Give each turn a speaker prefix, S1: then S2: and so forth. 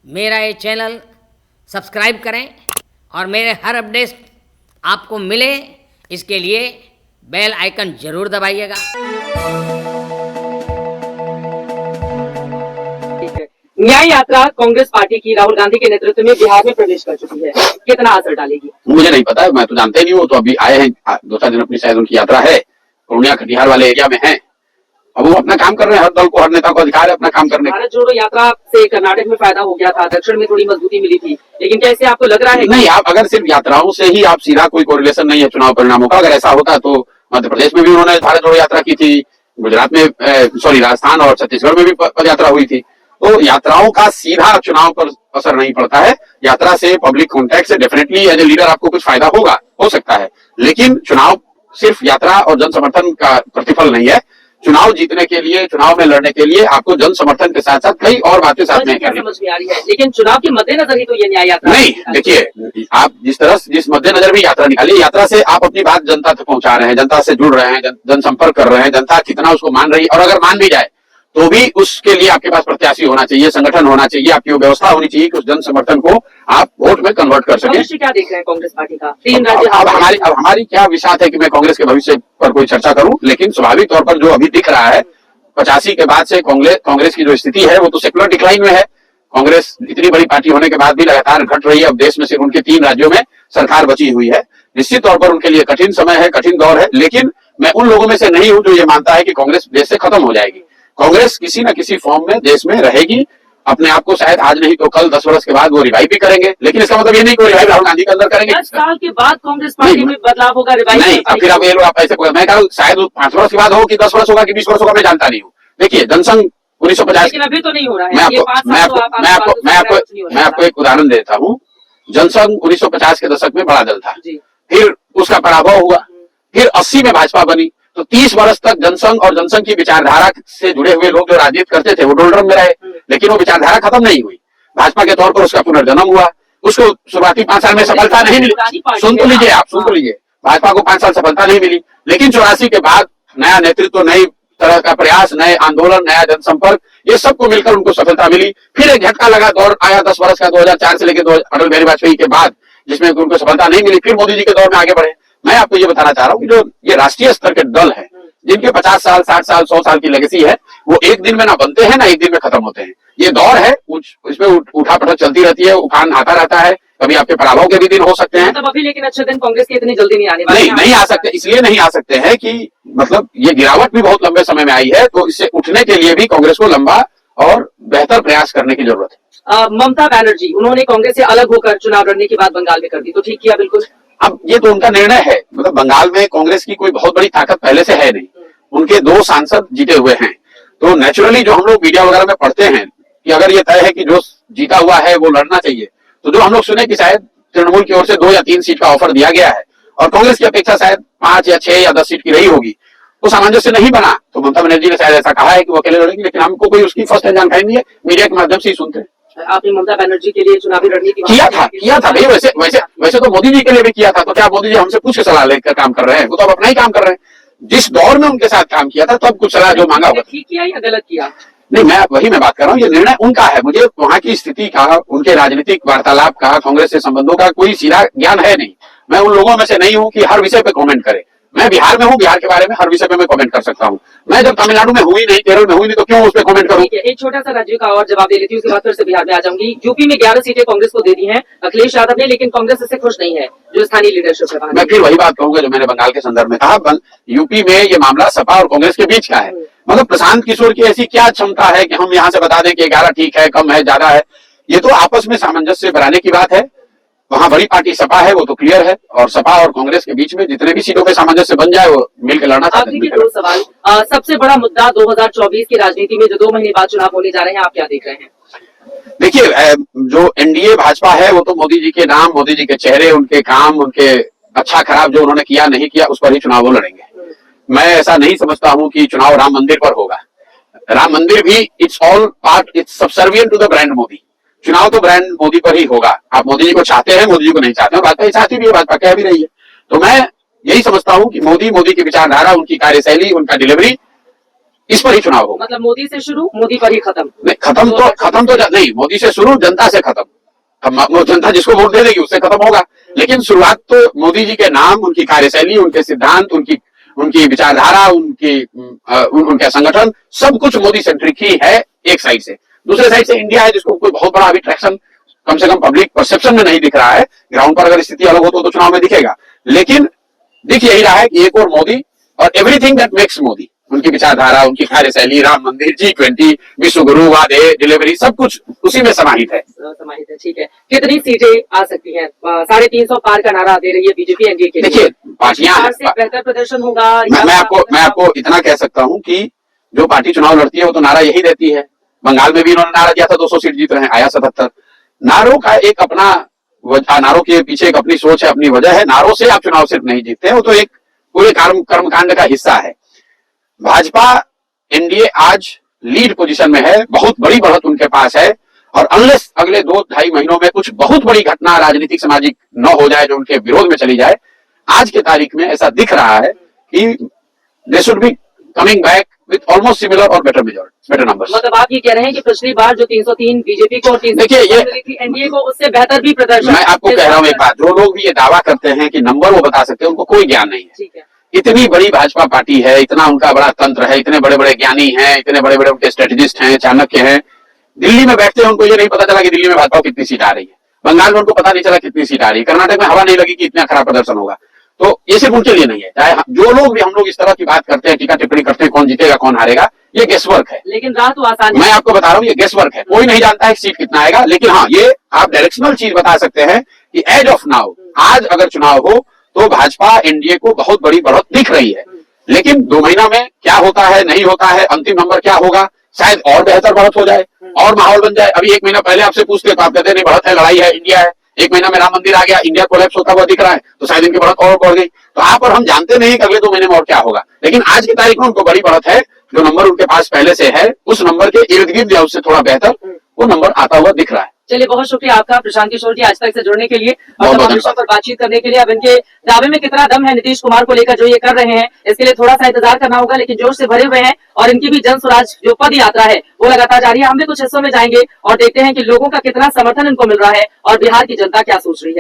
S1: मेरा ये channel subscribe करें और मेरे हर अपडेट आपको मिले, इसके लिए बेल आइकन ज़रूर दबाइएगा।
S2: न्याय यात्रा कांग्रेस पार्टी की राहुल गांधी के नेतृत्व में बिहार में प्रवेश कर चुकी है, कितना असर डालेगी?
S3: मुझे नहीं पता, मैं तो जानते नहीं हूँ। तो अभी आए हैं, 2-4 दिन अपनी शायद उनकी यात्रा है, पूर्णिया कटिहार वाले एरिया में है। अब वो अपना काम कर रहे हैं, हर दल को, हर नेता को अधिकार है अपना काम करने का।
S2: भारत जोड़ो यात्रा से कर्नाटक में फायदा हो गया था, दक्षिण में थोड़ी मजबूती मिली थी, लेकिन क्या इससे आपको लग रहा है?
S3: नहीं, आप अगर सिर्फ यात्राओं से ही आप सीधा कोई कोरिलेशन नहीं है चुनाव परिणामों का। अगर ऐसा होता तो मध्य प्रदेश में भी उन्होंने भारत जोड़ो यात्रा की थी, गुजरात में राजस्थान और छत्तीसगढ़ में भी पद यात्रा हुई थी। तो यात्राओं का सीधा चुनाव पर असर नहीं पड़ता है। यात्रा से, पब्लिक कॉन्टैक्ट से डेफिनेटली एज ए लीडर आपको कुछ फायदा हो सकता है, लेकिन चुनाव सिर्फ यात्रा और जन समर्थन का प्रतिफल नहीं है। चुनाव जीतने के लिए, चुनाव में लड़ने के लिए आपको जन समर्थन के साथ साथ कई और बातें साथ में करनी
S2: समझ में आ रही है, लेकिन चुनाव के मद्देनजर ही तो ये न्याय यात्रा
S3: नहीं। देखिए, आप जिस मद्देनजर भी यात्रा निकालिए, यात्रा से आप अपनी बात जनता तक पहुंचा रहे हैं, जनता से जुड़ रहे हैं, जनसंपर्क कर रहे हैं, जनता कितना उसको मान रही है। और अगर मान भी जाए तो भी उसके लिए आपके पास प्रत्याशी होना चाहिए, संगठन होना चाहिए, आपकी व्यवस्था होनी चाहिए कि उस जन समर्थन को आप वोट में कन्वर्ट कर सकें।
S2: भविष्य क्या देख रहे हैं कांग्रेस पार्टी का? 3 राज्य
S3: अब हमारी क्या विषाद है कि मैं कांग्रेस के भविष्य पर कोई चर्चा करूं, लेकिन स्वाभाविक तौर पर जो अभी दिख रहा है, 85 के बाद से कांग्रेस की जो स्थिति है वो तो सेकुलर डिक्लाइन में है। कांग्रेस इतनी बड़ी पार्टी होने के बाद भी लगातार घट रही है। अब देश में सिर्फ उनके 3 राज्यों में सरकार बची हुई है। निश्चित तौर पर उनके लिए कठिन समय है, कठिन दौर है, लेकिन मैं उन लोगों में से नहीं हूं जो ये मानता है कि कांग्रेस देश से खत्म हो जाएगी। कांग्रेस किसी न किसी फॉर्म में देश में रहेगी। अपने आप को शायद आज नहीं तो कल, 10 वर्ष के बाद वो रिवाइव भी करेंगे, लेकिन इसका मतलब ये नहीं कि रिवाइव राहुल गांधी के अंदर करेंगे।
S2: 10 साल के बाद कांग्रेस पार्टी में बदलाव होगा, रिवाइव
S3: नहीं। अब फिर आप ऐसे, मैं कह रहा हूँ शायद 5 वर्ष के बाद हो कि 10 वर्ष होगा कि 20 वर्ष होगा, मैं जानता नहीं हूँ। देखिए, जनसंघ 1950,
S2: लेकिन अभी तो नहीं हो रहा है।
S3: मैं आपको एक उदाहरण देता हूँ। जनसंघ 1950 के दशक में बड़ा दल था, फिर उसका पराभव हुआ, फिर 80 में भाजपा बनी। तो 30 वर्ष तक जनसंघ और जनसंघ की विचारधारा से जुड़े हुए लोग जो राजनीति करते थे वो डोलड्रम में रहे, लेकिन वो विचारधारा खत्म नहीं हुई। भाजपा के तौर पर उसका पुनर्जन्म हुआ। उसको शुरुआती 5 साल में सफलता नहीं मिली। सुन तो लीजिए, भाजपा को 5 साल सफलता नहीं मिली, लेकिन 84 के बाद नया नेतृत्व, नई तरह का प्रयास, नए आंदोलन, नया जनसंपर्क, ये सबको मिलकर उनको सफलता मिली। फिर एक झटका लगा, दौर आया 10 वर्ष का, 2004 से लेकर अटल बिहारी वाजपेयी के बाद, जिसमें उनको सफलता नहीं मिली। फिर मोदी जी के दौर में आगे बढ़े। मैं आपको ये बताना चाह रहा हूँ कि जो ये राष्ट्रीय स्तर के दल है, जिनके 50 साल, 60 साल, 100 साल की लेगेसी है, वो एक दिन में ना बनते हैं ना एक दिन में खत्म होते हैं। ये दौर है, इसमें उठापटक चलती रहती है, उफान आता रहता है। कभी आपके पराभव के भी दिन हो सकते हैं।
S2: तब अभी लेकिन अच्छे दिन कांग्रेस के इतनी जल्दी नहीं आने वाले।
S3: नहीं आ सकते। इसलिए नहीं आ सकते हैं कि मतलब ये गिरावट भी बहुत लंबे समय में आई है, तो इससे उठने के लिए भी कांग्रेस को लंबा और बेहतर प्रयास करने की जरूरत है।
S2: ममता बनर्जी, उन्होंने कांग्रेस से अलग होकर चुनाव लड़ने की बात बंगाल में कर दी, तो ठीक किया बिल्कुल।
S3: अब ये तो उनका निर्णय है। मतलब बंगाल में कांग्रेस की कोई बहुत बड़ी ताकत पहले से है नहीं। उनके 2 सांसद जीते हुए हैं, तो नेचुरली जो हम लोग मीडिया वगैरह में पढ़ते हैं कि अगर ये तय है कि जो जीता हुआ है वो लड़ना चाहिए, तो जो हम लोग सुने कि शायद तृणमूल की ओर से 2 या 3 सीट का ऑफर दिया गया है और कांग्रेस की अपेक्षा शायद 5 या 6 या 10 सीट की रही होगी, तो सामंजस्य नहीं बना। तो ममता बनर्जी ने शायद ऐसा कहा है कि वो अकेले लड़ेंगे, लेकिन हमको कोई उसकी फर्स्ट हैंड जानकारी नहीं है, मीडिया के माध्यम से ही सुनते हैं।
S2: आपने ममता बनर्जी के लिए चुनावी रणनीति
S3: किया था भाई। वैसे तो मोदी जी के लिए भी किया था। तो क्या मोदी जी हमसे पूछ के सलाह लेकर काम कर रहे हैं? वो तो अब अपना ही काम कर रहे हैं। जिस दौर में उनके साथ काम किया था तब कुछ सलाह जो मांगा होगा।
S2: ठीक किया या गलत किया?
S3: नहीं, मैं बात कर रहा हूँ, ये निर्णय उनका है। मुझे वहां की स्थिति का, उनके राजनीतिक वार्तालाप का, कांग्रेस से संबंधों का कोई सीधा ज्ञान है नहीं। मैं उन लोगों में से नहीं हूँ कि हर विषय पे कमेंट करे। मैं बिहार में हूँ, बिहार के बारे में हर विषय पे मैं कमेंट कर सकता हूँ। मैं जब तमिलनाडु में हुई नहीं, केरल में हुई नहीं, तो क्यों उस पर कमेंट करूँ?
S2: एक छोटा सा राज्य का और जवाब दे लेती हूँ, उसके बाद फिर से बिहार में आ जाऊंगी। यूपी में 11 सीटें कांग्रेस को दे दी हैं अखिलेश यादव ने, लेकिन कांग्रेस इससे खुश नहीं है, जो स्थानीय लीडरशिप है।
S3: मैं फिर वही बात कहूंगा जो मैंने बंगाल के संदर्भ में कहा। यूपी में ये मामला सपा और कांग्रेस के बीच का है। मतलब प्रशांत किशोर की ऐसी क्या क्षमता है कि हम यहाँ से बता दें कि 11 ठीक है, कम है, ज्यादा है? ये तो आपस में सामंजस्य बनाने की बात है। वहां बड़ी पार्टी सपा है, वो तो क्लियर है, और सपा और कांग्रेस के बीच में जितने भी सीटों पे सामंजस्य बन जाए वो मिलकर लड़ना चाहते हैं।
S2: 2 सवाल। सबसे बड़ा मुद्दा 2024 की राजनीति में जो 2 महीने बाद चुनाव होने जा रहे हैं, आप क्या देख रहे हैं?
S3: देखिए, जो एनडीए भाजपा है वो तो मोदी जी के नाम, मोदी जी के चेहरे, उनके काम, उनके अच्छा खराब जो उन्होंने किया नहीं किया, उस पर ही चुनाव वो लड़ेंगे। मैं ऐसा नहीं समझता हूं कि चुनाव राम मंदिर पर होगा। राम मंदिर भी it's subservient to the brand Modi. चुनाव तो ब्रांड मोदी पर ही होगा। आप मोदी जी को चाहते हैं, मोदी जी को नहीं चाहते हैं, भाजपा चाहती भी है, भाजपा कह भी रही है। तो मैं यही समझता हूं कि मोदी की विचारधारा, उनकी कार्यशैली, उनका डिलीवरी इस पर ही चुनाव होगा।
S2: मतलब मोदी से शुरू, मोदी पर ही खत्म।
S3: नहीं, खत्म तो नहीं, मोदी से शुरू, जनता से खत्म। अब जनता जिसको वोट दे देगी उससे खत्म होगा, लेकिन शुरुआत तो मोदी जी के नाम, उनकी कार्यशैली, उनके सिद्धांत, उनकी विचारधारा, उनके संगठन, सब कुछ मोदी सेंट्रिक ही है एक साइड से। दूसरे साइड से इंडिया है जिसको कोई बहुत बड़ा अभी ट्रैक्शन कम से कम पब्लिक परसेप्शन में नहीं दिख रहा है। ग्राउंड पर अगर स्थिति अलग हो तो चुनाव में दिखेगा, लेकिन दिख यही रहा है कि एक और मोदी और एवरीथिंग दैट मेक्स मोदी, उनकी विचारधारा, उनकी कार्यशैली, राम मंदिर, G20, विश्व गुरु, वादे, डिलीवरी, सब कुछ उसी में समाहित है।
S2: ठीक है। कितनी सीटें आ सकती हैं? 350 पार का नारा दे रही है बीजेपी एनडीए के लिए।
S3: देखिए, पार्टियां
S2: बेहतर प्रदर्शन होगा।
S3: मैं आपको इतना कह सकता हूं कि जो पार्टी चुनाव लड़ती है वो तो नारा यही देती है। बंगाल में भी इन्होंने नारा दिया था 200 सीट जीत रहे हैं, आया 77। नारों का एक अपना, नारों के पीछे एक अपनी सोच है, अपनी वजह है। नारों से आप चुनाव सिर्फ नहीं जीतते हैं, वो तो एक पूरे कर्मकांड का हिस्सा है। भाजपा एनडीए आज लीड पोजीशन में है, बहुत बड़ी बढ़त उनके पास है, और अनलेस अगले 2-2.5 महीनों में कुछ बहुत बड़ी घटना राजनीतिक सामाजिक न हो जाए जो उनके विरोध में चली जाए, आज के तारीख में ऐसा दिख रहा है कि they should be coming back with almost similar और बेटर नंबर्स।
S2: मतलब आप ये कह रहे हैं कि पिछली बार जो 303 बीजेपी को और 303 एनडीए को, उससे बेहतर भी प्रदर्शन।
S3: मैं आपको कह रहा हूँ एक बात, जो लोग भी ये दावा करते हैं कि नंबर वो बता सकते हैं, उनको कोई ज्ञान नहीं है।
S2: ठीक है।
S3: इतनी बड़ी भाजपा पार्टी है, इतना उनका बड़ा तंत्र है, इतने बड़े बड़े ज्ञानी हैं, इतने बड़े बड़े उनके स्ट्रेटेजिस्ट हैं, चाणक्य हैं। दिल्ली में बैठते हैं, उनको ये नहीं पता चला कि दिल्ली में भाजपा को कितनी सीट आ रही है। बंगाल में उनको पता नहीं चला कितनी सीट आ रही है। कर्नाटक में हवा नहीं लगी कि इतना खराब प्रदर्शन होगा। तो ये सिर्फ उनके लिए नहीं है, चाहे जो लोग भी हम लोग इस तरह की बात करते हैं, टीका टिप्पणी करते हैं, कौन जीतेगा कौन हारेगा, ये गेसवर्क है।
S2: लेकिन राह तो आसान है।
S3: मैं आपको बता रहा हूँ, ये गेसवर्क है। कोई नहीं जानता है सीट कितना आएगा, लेकिन हाँ, ये आप डायरेक्शनल चीज बता सकते हैं कि एज ऑफ नाउ, आज अगर चुनाव हो तो भाजपा एनडीए को बहुत बड़ी बढ़त दिख रही है। लेकिन 2 महीना में क्या होता है, नहीं होता है, अंतिम नंबर क्या होगा, शायद और बेहतर बढ़त हो जाए और माहौल बन जाए। अभी 1 महीना पहले आपसे पूछते तो आप कहते नहीं, बढ़त है, लड़ाई है, इंडिया है। 1 महीना में राम मंदिर आ गया, इंडिया कोलैप्स होता हुआ दिख रहा है, तो शायद इनकी बढ़त और बढ़ गई। तो आप और हम जानते नहीं कि अगले 2 महीने में और क्या होगा, लेकिन आज की तारीख में उनको बड़ी बढ़त है। जो नंबर उनके पास पहले से है, उस नंबर के इर्द गिर्द या उससे थोड़ा बेहतर वो नंबर आता हुआ दिख रहा है।
S2: चलिए, बहुत शुक्रिया आपका प्रशांत किशोर जी, आज तक से जुड़ने के लिए और तमाम विषयों पर बातचीत करने के लिए। अब इनके दावे में कितना दम है नीतीश कुमार को लेकर जो ये कर रहे हैं, इसके लिए थोड़ा सा इंतजार करना होगा, लेकिन जोश से भरे हुए हैं और इनकी भी जन स्वराज जो पद यात्रा है वो लगातार जारी है। हम भी कुछ हिस्सों में जाएंगे और देखते हैं कि लोगों का कितना समर्थन इनको मिल रहा है और बिहार की जनता क्या सोच रही है।